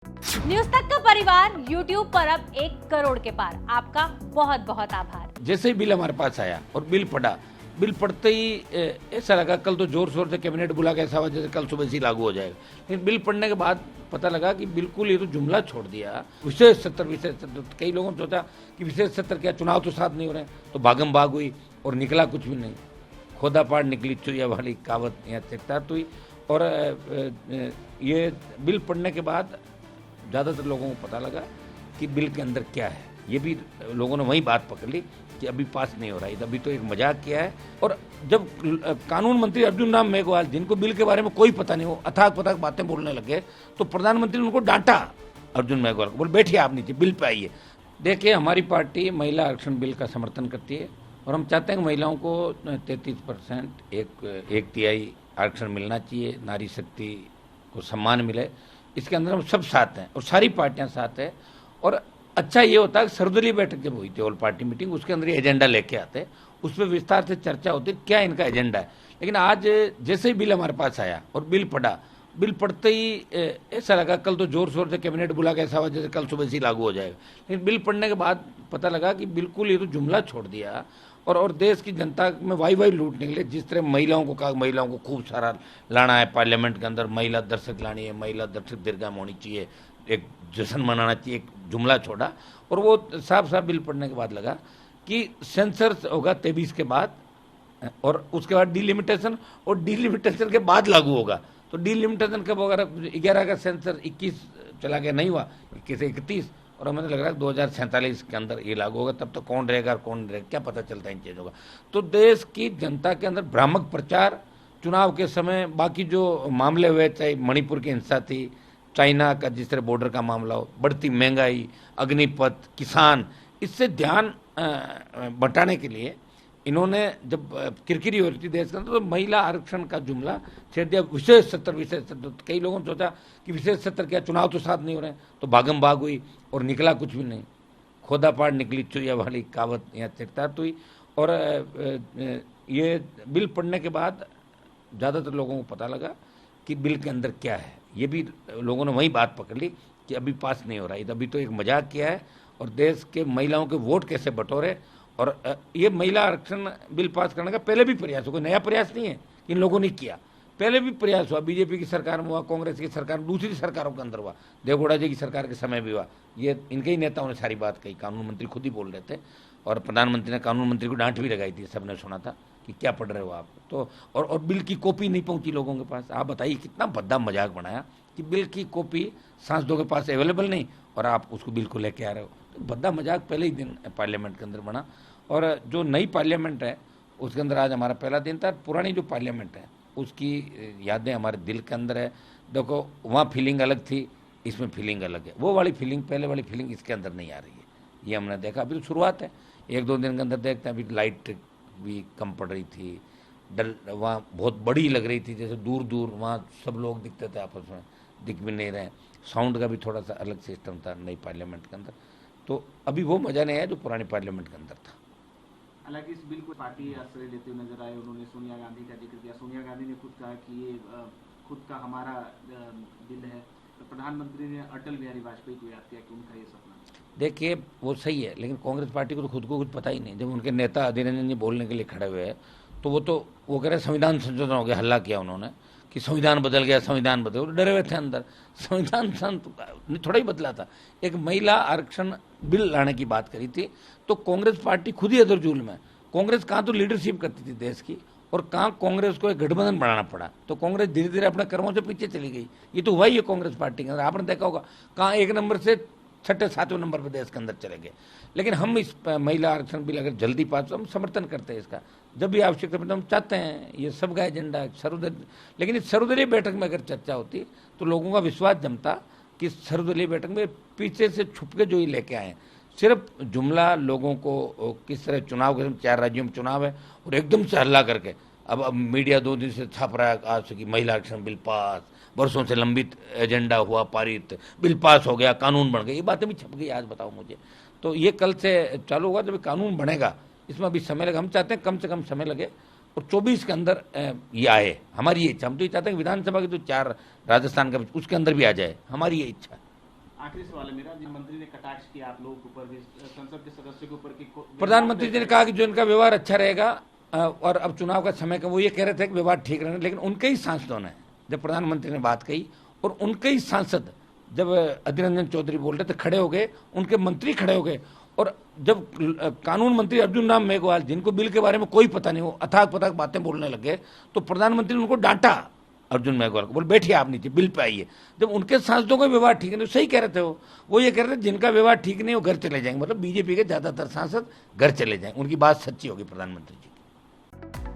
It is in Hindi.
न्यूज तक का परिवार YouTube पर अब 1 करोड़ के पार। आपका बहुत बहुत आभार। जैसे ही बिल हमारे पास आया और बिल पढ़ा, बिल पढ़ते ही ऐसा लगा, कल तो जोर शोर से कैबिनेट बुला के ऐसा हुआ जैसे कल सुबह से ही लागू हो जाएगा, लेकिन बिल पढ़ने के बाद पता लगा कि बिल्कुल ये तो जुमला छोड़ दिया, विशेष सत्र। कई लोगों ने सोचा कि विशेष सत्र क्या, चुनाव तो साथ नहीं हो रहे, तो भागम भाग हुई और निकला कुछ भी नहीं। खोदा पाड़ निकली चुया वाली कहावत यहाँ चरितार्थ हुई। और ये बिल पढ़ने के बाद ज़्यादातर लोगों को पता लगा कि बिल के अंदर क्या है। ये भी लोगों ने वही बात पकड़ ली कि अभी पास नहीं हो रहा है, अभी तो एक मजाक किया है। और जब कानून मंत्री अर्जुन राम मेघवाल, जिनको बिल के बारे में कोई पता नहीं हो, अथाक पथाक बातें बोलने लगे, तो प्रधानमंत्री ने उनको डांटा, अर्जुन मेघवाल को, बोले बैठिए आप नीचे, बिल पे आइए। देखिए, हमारी पार्टी महिला आरक्षण बिल का समर्थन करती है और हम चाहते हैं कि महिलाओं को 33%, एक तिहाई आरक्षण मिलना चाहिए, नारी शक्ति को सम्मान मिले। इसके अंदर हम सब साथ हैं और सारी पार्टियां साथ हैं। और अच्छा ये होता है कि सर्वदलीय बैठक जब हुई थी, ऑल पार्टी मीटिंग, उसके अंदर एजेंडा लेके आते, उस पर विस्तार से चर्चा होती क्या इनका एजेंडा है। लेकिन आज जैसे ही बिल हमारे पास आया और बिल पढ़ा, बिल पढ़ते ही ऐसा लगा, कल तो जोर शोर से कैबिनेट बुला के ऐसा हुआ जैसे कल सुबह से ही लागू हो जाएगा, लेकिन बिल पढ़ने के बाद पता लगा कि बिल्कुल ये तो जुमला छोड़ दिया। और देश की जनता में वाई लूटने के लिए जिस तरह महिलाओं को कहा, महिलाओं को खूब सारा लाना है पार्लियामेंट के अंदर, महिला दर्शक लानी है, महिला दर्शक दीर्घा होनी चाहिए, एक जश्न मनाना चाहिए, एक जुमला छोड़ा। और वो साफ साफ बिल पढ़ने के बाद लगा कि सेंसर होगा 23 के बाद, और उसके बाद डिलिमिटेशन, और डिलिमिटेशन के बाद लागू होगा। तो डिलिमिटेशन कब होगा? 11 का सेंसर 21 चला गया, नहीं हुआ, 21 से 31, और हमें लग रहा है 2047 के अंदर ये लागू होगा। तब तो कौन रहेगा और कौन रहेगा क्या पता चलता है इन चीज़ों का। तो देश की जनता के अंदर भ्रामक प्रचार, चुनाव के समय बाकी जो मामले हुए, चाहे मणिपुर की हिंसा थी, चाइना का जिस तरह बॉर्डर का मामला हो, बढ़ती महंगाई, अग्निपथ, किसान, इससे ध्यान बटाने के लिए इन्होंने जब किरकिरी हो रही थी देश के अंदर, तो महिला आरक्षण का जुमला छेड़ दिया, विशेष सत्र। कई लोगों ने सोचा कि विशेष सत्र क्या, चुनाव तो साथ नहीं हो रहे, तो भागम भाग हुई और निकला कुछ भी नहीं। खोदा पाड़ निकली चुया वाली कहावत यहाँ चरितार्थ हुई। और ये बिल पढ़ने के बाद ज़्यादातर लोगों को पता लगा कि बिल के अंदर क्या है। ये भी लोगों ने वही बात पकड़ ली कि अभी पास नहीं हो रहा है, अभी तो एक मजाक किया है। और देश के महिलाओं के वोट कैसे बटोरे। और ये महिला आरक्षण बिल पास करने का पहले भी प्रयास हो, कोई नया प्रयास नहीं है, इन लोगों ने किया, पहले भी प्रयास हुआ, बीजेपी की सरकार में हुआ, कांग्रेस की सरकार में, दूसरी सरकारों के अंदर हुआ, देवगौड़ा जी की सरकार के समय भी हुआ। ये इनके ही नेताओं ने सारी बात कही, कानून मंत्री खुद ही बोल रहे थे, और प्रधानमंत्री ने कानून मंत्री को डांट भी लगाई थी, सबने सुना था कि क्या पढ़ रहे हो आप। तो और बिल की कॉपी नहीं पहुंची लोगों के पास। आप बताइए कितना भद्दा मजाक बनाया कि बिल की कॉपी सांसदों के पास अवेलेबल नहीं और आप उसको बिल को लेके आ रहे हो। तो भद्दा मजाक पहले ही दिन पार्लियामेंट के अंदर बना। और जो नई पार्लियामेंट है उसके अंदर आज हमारा पहला दिन था। पुरानी जो पार्लियामेंट है उसकी यादें हमारे दिल के अंदर है। देखो, वहाँ फीलिंग अलग थी, इसमें फीलिंग अलग है। वो वाली फीलिंग, पहले वाली फीलिंग इसके अंदर नहीं आ रही है, ये हमने देखा। अभी तो शुरुआत है, 1-2 दिन के अंदर देखते हैं। अभी लाइट भी कम पड़ रही थी, डल वहाँ बहुत बड़ी लग रही थी, जैसे दूर दूर वहाँ सब लोग दिखते थे, आपस में दिख भी नहीं रहे। साउंड का भी थोड़ा सा अलग सिस्टम था नई पार्लियामेंट के अंदर। तो अभी वो मज़ा नहीं आया जो पुरानी पार्लियामेंट के अंदर था। हालांकि इस बिल को पार्टी आश्रय लेते हुए नजर आए। उन्होंने सोनिया गांधी का जिक्र किया। सोनिया गांधी ने खुद कहा कि ये खुद का हमारा बिल है। तो प्रधानमंत्री ने अटल बिहारी वाजपेयी को याद किया कि उनका ये सपना। देखिए, वो सही है, लेकिन कांग्रेस पार्टी को तो खुद को कुछ पता ही नहीं। जब उनके नेता अधीर रंजन जी बोलने के लिए खड़े हुए हैं, तो वो कह रहे संविधान संशोधन हो गया, हल्ला किया उन्होंने कि संविधान बदल गया, संविधान बदल, डरे हुए थे अंदर। संविधान थोड़ा ही बदला था, एक महिला आरक्षण बिल लाने की बात करी थी। तो कांग्रेस पार्टी खुद ही अदर जुल्म है। कांग्रेस कहाँ तो लीडरशिप करती थी देश की, और कहाँ कांग्रेस को एक गठबंधन बनाना पड़ा। तो कांग्रेस धीरे धीरे अपने कर्मों से पीछे चली गई। ये तो हुआ ही है कांग्रेस पार्टी के अंदर। आपने देखा होगा कहाँ 1 नंबर से 6-7वें नंबर पर देश के अंदर चले गए। लेकिन हम इस महिला आरक्षण बिल अगर जल्दी पास, तो हम समर्थन करते हैं इसका, जब भी आवश्यकता पड़ती है। हम चाहते हैं ये सबका एजेंडा है सर्वदलीय, लेकिन इस सर्वदलीय बैठक में अगर चर्चा होती तो लोगों का विश्वास जमता कि सर्वदलीय बैठक में पीछे से छुप के जो ये लेके आए, सिर्फ जुमला लोगों को किस तरह चुनाव के 4 राज्यों में चुनाव है और एकदम से हल्ला करके अब मीडिया 2 दिन से छाप रहा है आज की महिला आरक्षण बिल पास, वर्षों से लंबित एजेंडा हुआ पारित, बिल पास हो गया, कानून बन गया, ये बातें भी छप गई आज। बताओ मुझे, तो ये कल से चालू होगा जब कानून बनेगा, इसमें अभी समय लगा। हम चाहते हैं कम से कम समय लगे और 24 के अंदर ये आए, हमारी ये इच्छा। हम तो ये चाहते हैं कि विधानसभा के जो 4 राजस्थान का उसके अंदर भी आ जाए, हमारी ये इच्छा है। आखिरी सवाल है मेरा, जिन मंत्री ने कटाक्ष किया आप लोगों के ऊपर भी, संसद के सदस्यों के ऊपर कि प्रधानमंत्री जी ने कहा कि जो इनका व्यवहार अच्छा रहेगा और अब चुनाव का समय का वो ये कह रहे थे कि व्यवहार ठीक रहना, लेकिन उनके ही सांसदों ने जब प्रधानमंत्री ने बात कही और उनके ही सांसद जब अधीर रंजन चौधरी बोल रहे थे खड़े हो गए, उनके मंत्री खड़े हो गए, और जब कानून मंत्री अर्जुन राम मेघवाल जिनको बिल के बारे में कोई पता नहीं, वो अथाक पथाक बातें बोलने लगे, तो प्रधानमंत्री ने उनको डांटा अर्जुन मेघवाल को, बोल बैठिए आप नीचे, बिल पे आइए। जब उनके सांसदों का व्यवहार ठीक नहीं, सही कह रहे थे वो ये कह रहे थे जिनका व्यवहार ठीक नहीं वो घर चले जाएंगे, मतलब बीजेपी के ज्यादातर सांसद घर चले जाएंगे, उनकी बात सच्ची होगी प्रधानमंत्री जी की।